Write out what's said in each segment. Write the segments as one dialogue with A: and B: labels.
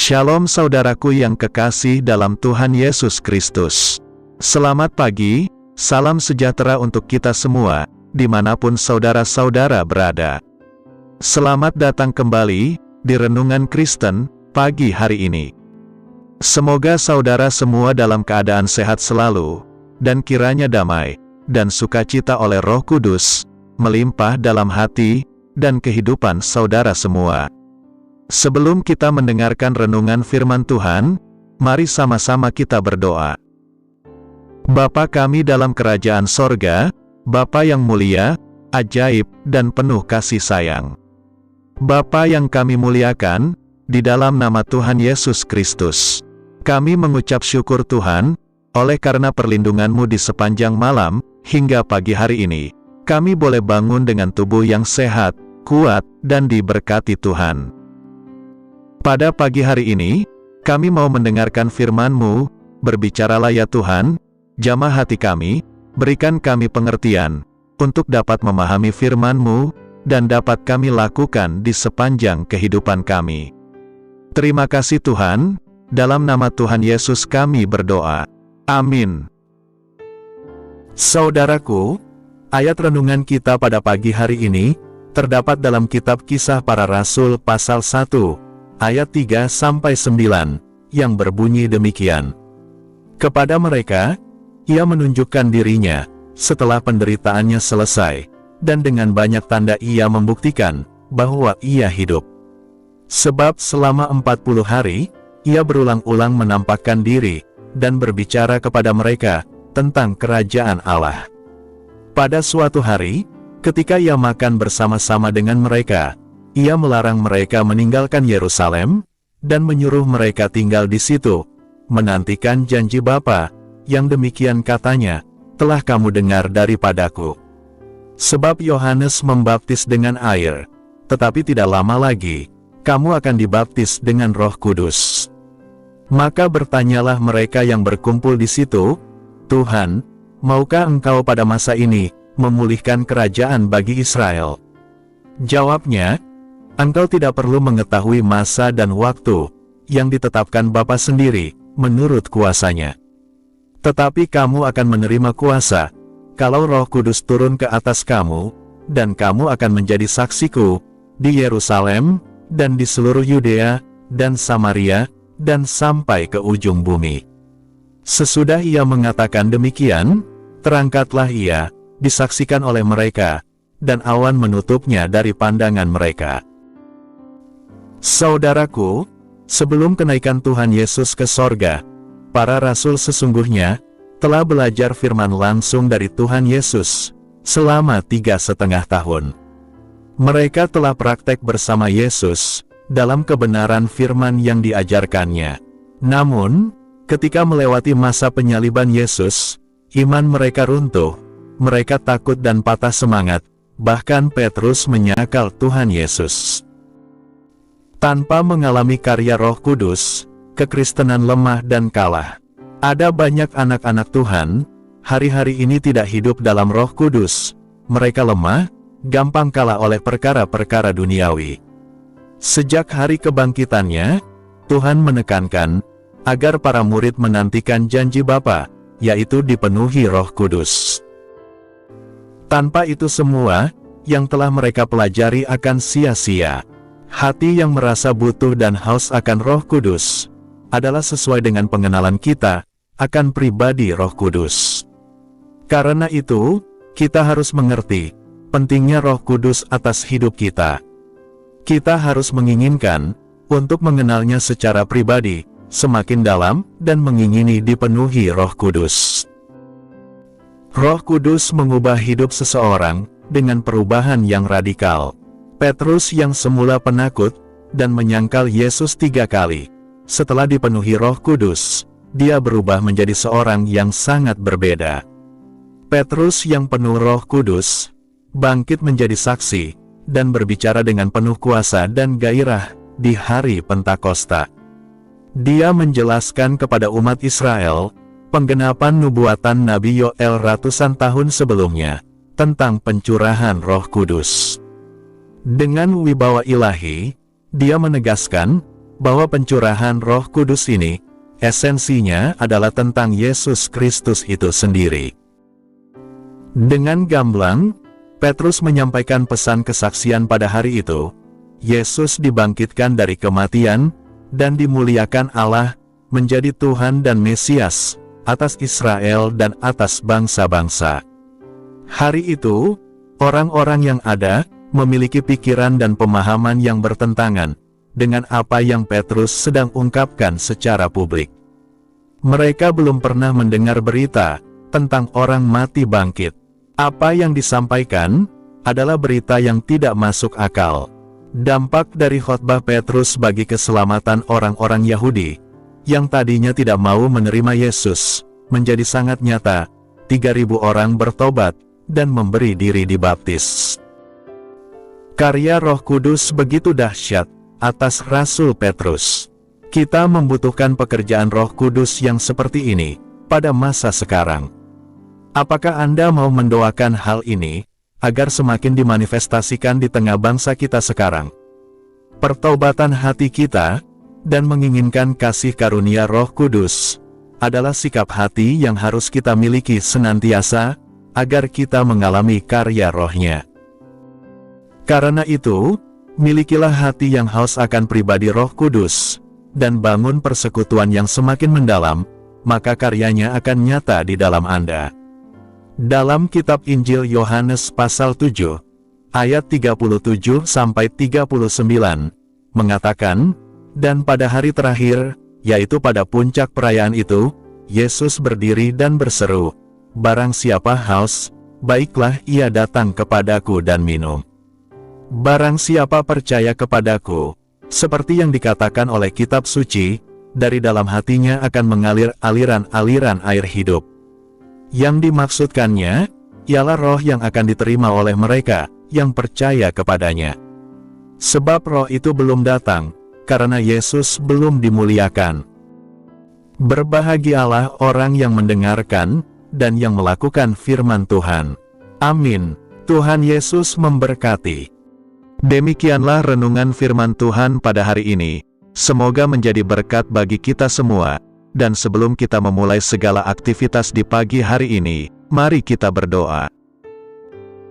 A: Shalom saudaraku yang kekasih dalam Tuhan Yesus Kristus. Selamat pagi, salam sejahtera untuk kita semua, dimanapun saudara-saudara berada. Selamat datang kembali di Renungan Kristen pagi hari ini. Semoga saudara semua dalam keadaan sehat selalu, dan kiranya damai dan sukacita oleh Roh Kudus melimpah dalam hati dan kehidupan saudara semua. Sebelum kita mendengarkan renungan firman Tuhan, mari sama-sama kita berdoa. Bapa kami dalam kerajaan sorga, Bapa yang mulia, ajaib, dan penuh kasih sayang. Bapa yang kami muliakan, di dalam nama Tuhan Yesus Kristus, kami mengucap syukur Tuhan, oleh karena perlindungan-Mu di sepanjang malam, hingga pagi hari ini, kami boleh bangun dengan tubuh yang sehat, kuat, dan diberkati Tuhan. Pada pagi hari ini, kami mau mendengarkan firman-Mu, berbicaralah ya Tuhan, jamah hati kami, berikan kami pengertian, untuk dapat memahami firman-Mu, dan dapat kami lakukan di sepanjang kehidupan kami. Terima kasih Tuhan, dalam nama Tuhan Yesus kami berdoa. Amin. Saudaraku, ayat renungan kita pada pagi hari ini, terdapat dalam kitab Kisah Para Rasul pasal 1, ayat 3-9, yang berbunyi demikian. Kepada mereka, ia menunjukkan dirinya, setelah penderitaannya selesai, dan dengan banyak tanda ia membuktikan, bahwa ia hidup. Sebab selama 40 hari, ia berulang-ulang menampakkan diri, dan berbicara kepada mereka, tentang kerajaan Allah. Pada suatu hari, ketika ia makan bersama-sama dengan mereka, ia melarang mereka meninggalkan Yerusalem, dan menyuruh mereka tinggal di situ, menantikan janji Bapa, yang demikian katanya, telah kamu dengar daripadaku. Sebab Yohanes membaptis dengan air, tetapi tidak lama lagi, kamu akan dibaptis dengan Roh Kudus. Maka bertanyalah mereka yang berkumpul di situ, Tuhan, maukah Engkau pada masa ini, memulihkan kerajaan bagi Israel? Jawabnya, Engkau tidak perlu mengetahui masa dan waktu, yang ditetapkan Bapa sendiri, menurut kuasanya. Tetapi kamu akan menerima kuasa, kalau Roh Kudus turun ke atas kamu, dan kamu akan menjadi saksiku, di Yerusalem, dan di seluruh Yudea, dan Samaria, dan sampai ke ujung bumi. Sesudah ia mengatakan demikian, terangkatlah ia, disaksikan oleh mereka, dan awan menutupnya dari pandangan mereka. Saudaraku, sebelum kenaikan Tuhan Yesus ke sorga, para rasul sesungguhnya telah belajar firman langsung dari Tuhan Yesus selama 3,5 tahun. Mereka telah praktek bersama Yesus dalam kebenaran firman yang diajarkannya. Namun, ketika melewati masa penyaliban Yesus, iman mereka runtuh, mereka takut dan patah semangat, bahkan Petrus menyangkal Tuhan Yesus. Tanpa mengalami karya Roh Kudus, kekristenan lemah dan kalah. Ada banyak anak-anak Tuhan, hari-hari ini tidak hidup dalam Roh Kudus. Mereka lemah, gampang kalah oleh perkara-perkara duniawi. Sejak hari kebangkitannya, Tuhan menekankan, agar para murid menantikan janji Bapa, yaitu dipenuhi Roh Kudus. Tanpa itu semua, yang telah mereka pelajari akan sia-sia. Hati yang merasa butuh dan haus akan Roh Kudus, adalah sesuai dengan pengenalan kita, akan pribadi Roh Kudus. Karena itu, kita harus mengerti, pentingnya Roh Kudus atas hidup kita. Kita harus menginginkan, untuk mengenalnya secara pribadi, semakin dalam, dan mengingini dipenuhi Roh Kudus. Roh Kudus mengubah hidup seseorang, dengan perubahan yang radikal. Petrus yang semula penakut, dan menyangkal Yesus 3 kali. Setelah dipenuhi Roh Kudus, dia berubah menjadi seorang yang sangat berbeda. Petrus yang penuh Roh Kudus, bangkit menjadi saksi, dan berbicara dengan penuh kuasa dan gairah, di hari Pentakosta. Dia menjelaskan kepada umat Israel, penggenapan nubuatan Nabi Yoel ratusan tahun sebelumnya, tentang pencurahan Roh Kudus. Dengan wibawa ilahi, dia menegaskan, bahwa pencurahan Roh Kudus ini, esensinya adalah tentang Yesus Kristus itu sendiri. Dengan gamblang, Petrus menyampaikan pesan kesaksian pada hari itu. Yesus dibangkitkan dari kematian, dan dimuliakan Allah, menjadi Tuhan dan Mesias, atas Israel dan atas bangsa-bangsa. Hari itu, orang-orang yang ada, memiliki pikiran dan pemahaman yang bertentangan dengan apa yang Petrus sedang ungkapkan secara publik. Mereka belum pernah mendengar berita tentang orang mati bangkit. Apa yang disampaikan adalah berita yang tidak masuk akal. Dampak dari khotbah Petrus bagi keselamatan orang-orang Yahudi yang tadinya tidak mau menerima Yesus menjadi sangat nyata. 3.000 orang bertobat dan memberi diri dibaptis. Karya Roh Kudus begitu dahsyat atas Rasul Petrus. Kita membutuhkan pekerjaan Roh Kudus yang seperti ini pada masa sekarang. Apakah Anda mau mendoakan hal ini agar semakin dimanifestasikan di tengah bangsa kita sekarang? Pertobatan hati kita dan menginginkan kasih karunia Roh Kudus adalah sikap hati yang harus kita miliki senantiasa agar kita mengalami karya Roh-Nya. Karena itu, milikilah hati yang haus akan pribadi Roh Kudus dan bangun persekutuan yang semakin mendalam, maka karyanya akan nyata di dalam Anda. Dalam kitab Injil Yohanes pasal 7, ayat 37-39, mengatakan, dan pada hari terakhir, yaitu pada puncak perayaan itu, Yesus berdiri dan berseru, barang siapa haus, baiklah ia datang kepadaku dan minum. Barang siapa percaya kepadaku, seperti yang dikatakan oleh kitab suci, dari dalam hatinya akan mengalir aliran-aliran air hidup. Yang dimaksudkannya, ialah roh yang akan diterima oleh mereka yang percaya kepadanya. Sebab roh itu belum datang, karena Yesus belum dimuliakan. Berbahagialah orang yang mendengarkan, dan yang melakukan firman Tuhan. Amin. Tuhan Yesus memberkati. Demikianlah renungan firman Tuhan pada hari ini. Semoga menjadi berkat bagi kita semua. Dan sebelum kita memulai segala aktivitas di pagi hari ini, mari kita berdoa.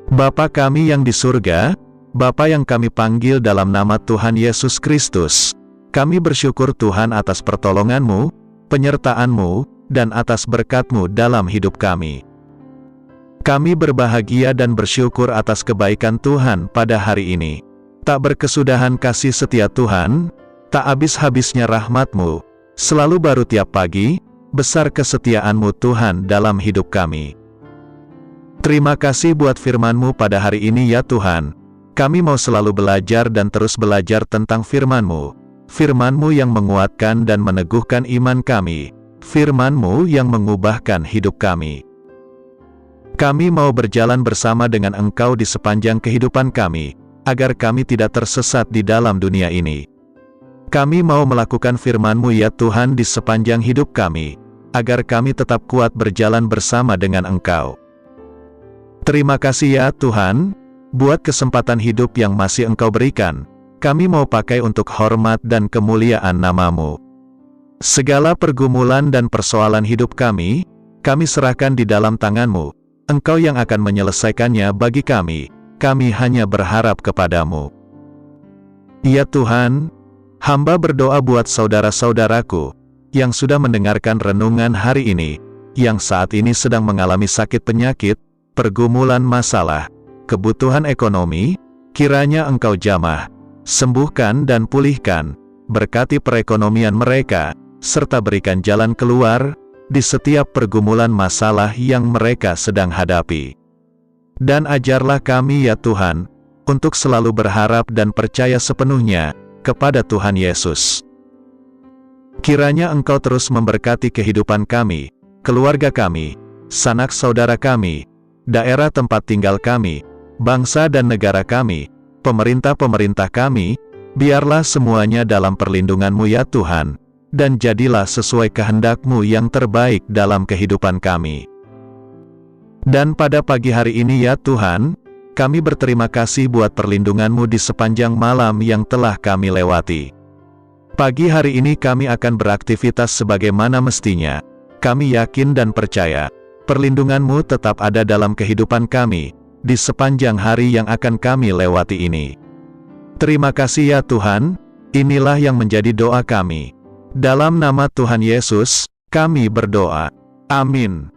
A: Bapa kami yang di surga, Bapa yang kami panggil dalam nama Tuhan Yesus Kristus, kami bersyukur Tuhan atas pertolongan-Mu, penyertaan-Mu, dan atas berkat-Mu dalam hidup kami. Kami berbahagia dan bersyukur atas kebaikan Tuhan pada hari ini. Tak berkesudahan kasih setia Tuhan, tak habis-habisnya rahmat-Mu, selalu baru tiap pagi, besar kesetiaan-Mu Tuhan dalam hidup kami. Terima kasih buat firman-Mu pada hari ini ya Tuhan. Kami mau selalu belajar dan terus belajar tentang firman-Mu. Firman-Mu yang menguatkan dan meneguhkan iman kami. Firman-Mu yang mengubahkan hidup kami. Kami mau berjalan bersama dengan Engkau di sepanjang kehidupan kami, agar kami tidak tersesat di dalam dunia ini. Kami mau melakukan firman-Mu ya Tuhan di sepanjang hidup kami, agar kami tetap kuat berjalan bersama dengan Engkau. Terima kasih ya Tuhan, buat kesempatan hidup yang masih Engkau berikan. Kami mau pakai untuk hormat dan kemuliaan nama-Mu. Segala pergumulan dan persoalan hidup kami serahkan di dalam tangan-Mu. Engkau yang akan menyelesaikannya bagi kami hanya berharap kepada-Mu. Ya Tuhan, hamba berdoa buat saudara-saudaraku, yang sudah mendengarkan renungan hari ini, yang saat ini sedang mengalami sakit penyakit, pergumulan masalah, kebutuhan ekonomi, kiranya Engkau jamah, sembuhkan dan pulihkan, berkati perekonomian mereka, serta berikan jalan keluar, di setiap pergumulan masalah yang mereka sedang hadapi. Dan ajarlah kami ya Tuhan, untuk selalu berharap dan percaya sepenuhnya, kepada Tuhan Yesus. Kiranya Engkau terus memberkati kehidupan kami, keluarga kami, sanak saudara kami, daerah tempat tinggal kami, bangsa dan negara kami, pemerintah-pemerintah kami, biarlah semuanya dalam perlindungan-Mu ya Tuhan, dan jadilah sesuai kehendak-Mu yang terbaik dalam kehidupan kami. Dan pada pagi hari ini ya Tuhan, kami berterima kasih buat perlindungan-Mu di sepanjang malam yang telah kami lewati. Pagi hari ini kami akan beraktivitas sebagaimana mestinya. Kami yakin dan percaya, perlindungan-Mu tetap ada dalam kehidupan kami, di sepanjang hari yang akan kami lewati ini. Terima kasih ya Tuhan, inilah yang menjadi doa kami. Dalam nama Tuhan Yesus, kami berdoa. Amin.